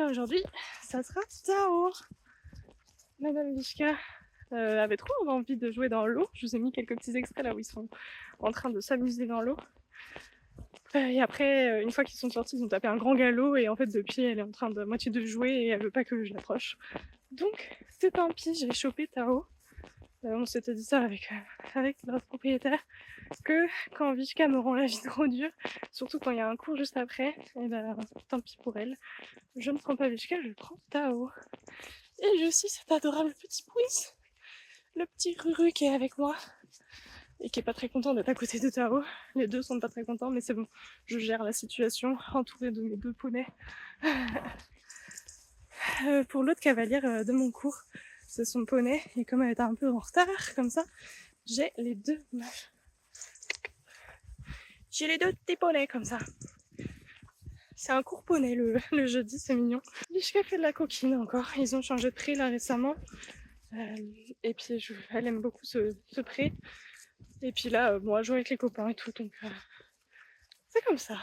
là aujourd'hui, ça sera Tao. Madame Vishka avait trop envie de jouer dans l'eau. Je vous ai mis quelques petits extraits là où ils sont en train de s'amuser dans l'eau. Et après, une fois qu'ils sont sortis, ils ont tapé un grand galop et en fait depuis elle est en train de moitié de jouer et elle veut pas que je l'approche. Donc c'est tant pis, j'ai chopé Tao. On s'était dit ça avec notre propriétaire, que quand Vishka me rend la vie trop dure, surtout quand il y a un cours juste après, et ben tant pis pour elle. Je ne prends pas Vishka, je prends Tao. Et je suis cet adorable petit Pouiz, le petit Ruru qui est avec moi et qui est pas très content d'être à côté de Tao. Les deux sont pas très contents, mais c'est bon, je gère la situation entourée de mes deux poneys. Pour l'autre cavalière de mon cours, c'est son poney, et comme elle était un peu en retard, comme ça, j'ai les deux meufs. J'ai les deux petits poneys comme ça. C'est un cours poney le jeudi, c'est mignon. Vishka fait de la coquine encore, ils ont changé de prix là récemment. Et puis elle aime beaucoup ce pré. Et puis là, bon, elle joue avec les copains et tout, donc c'est comme ça.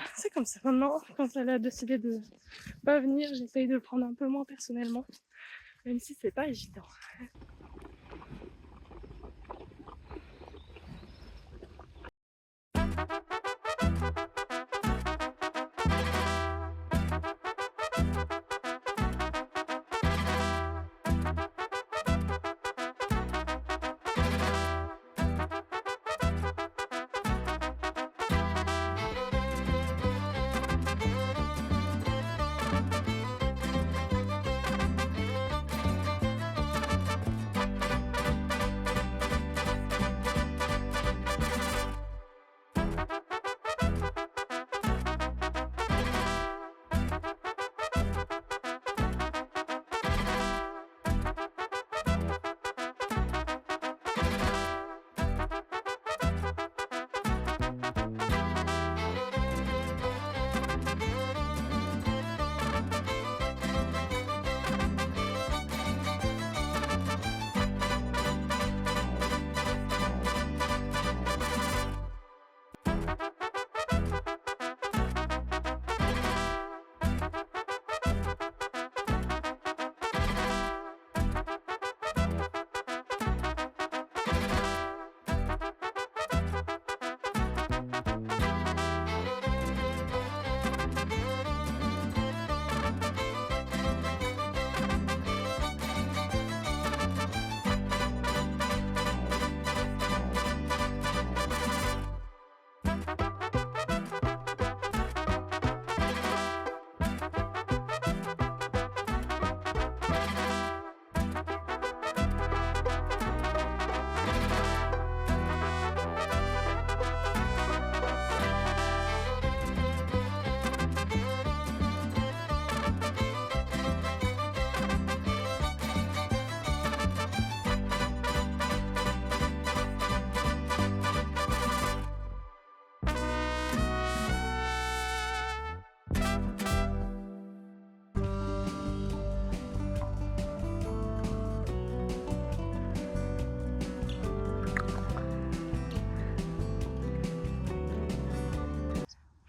Maintenant, quand elle a décidé de pas venir, j'essaye de le prendre un peu moins personnellement, même si c'est pas évident.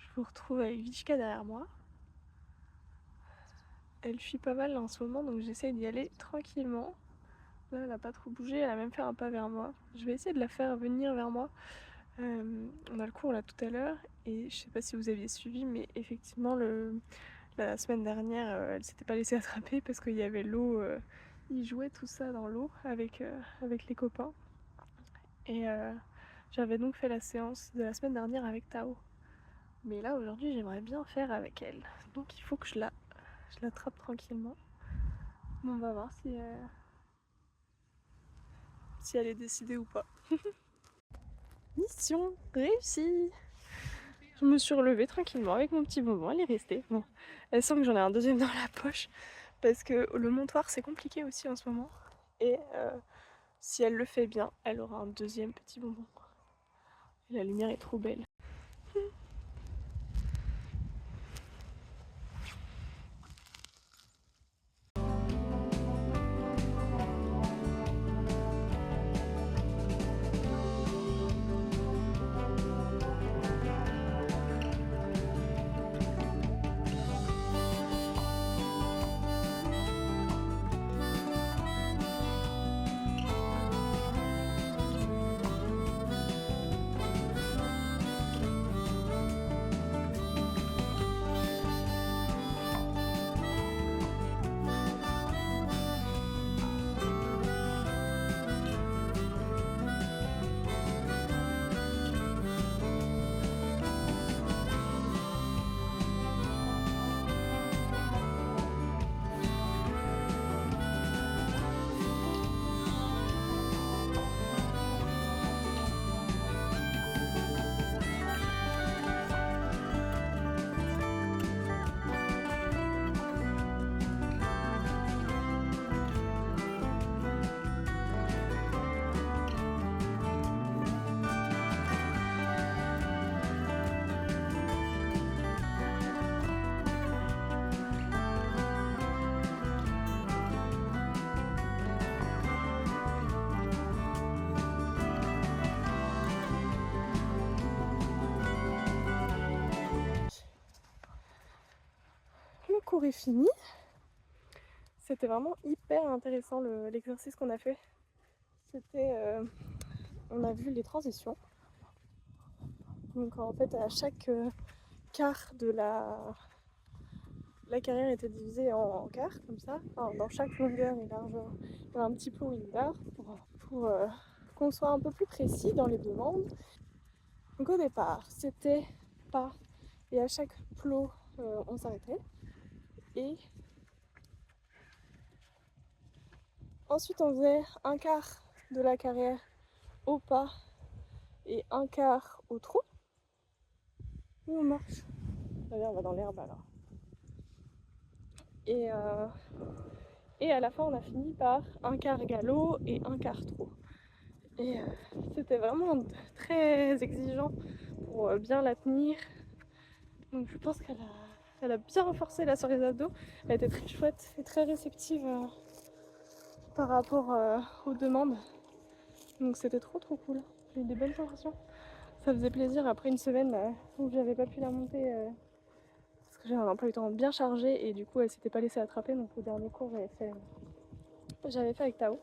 Je vous retrouve avec Vishka derrière moi. Elle fuit pas mal en ce moment, donc j'essaye d'y aller tranquillement. Là, elle a pas trop bougé, elle a même fait un pas vers moi. Je vais essayer de la faire venir vers moi. On a le cours là tout à l'heure, et je sais pas si vous aviez suivi, mais effectivement, la semaine dernière, elle s'était pas laissée attraper parce qu'il y avait l'eau. Ils jouaient tout ça dans l'eau avec les copains. Et j'avais donc fait la séance de la semaine dernière avec Tao. Mais là, aujourd'hui, j'aimerais bien faire avec elle. Donc il faut que je l'attrape tranquillement. Bon, on va voir si elle est décidée ou pas. Mission réussie! Je me suis relevée tranquillement avec mon petit bonbon, elle est restée. Bon, elle sent que j'en ai un deuxième dans la poche parce que le montoir c'est compliqué aussi en ce moment. Et si elle le fait bien, elle aura un deuxième petit bonbon. Et la lumière est trop belle. cours est fini. C'était vraiment hyper intéressant l'exercice qu'on a fait. C'était, on a vu les transitions. Donc en fait à chaque quart de la carrière était divisée en quarts comme ça. Enfin, dans chaque longueur et largeur, il y avait un petit plot une barre pour qu'on soit un peu plus précis dans les demandes. Donc au départ c'était pas, et à chaque plot on s'arrêtait. Et ensuite on faisait un quart de la carrière au pas et un quart au trot. Et on marche. D'ailleurs on va dans l'herbe alors. Et à la fin on a fini par un quart galop et un quart trot. Et c'était vraiment très exigeant pour bien la tenir. Donc je pense qu'elle a bien renforcé là sur les abdos. Elle était très chouette et très réceptive par rapport aux demandes. Donc c'était trop cool. J'ai eu des bonnes sensations. Ça faisait plaisir après une semaine où j'avais pas pu la monter parce que j'avais un emploi du temps bien chargé et du coup elle s'était pas laissée attraper. Donc au dernier cours j'avais fait avec Tao.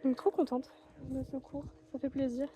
Donc trop contente de ce cours, ça fait plaisir.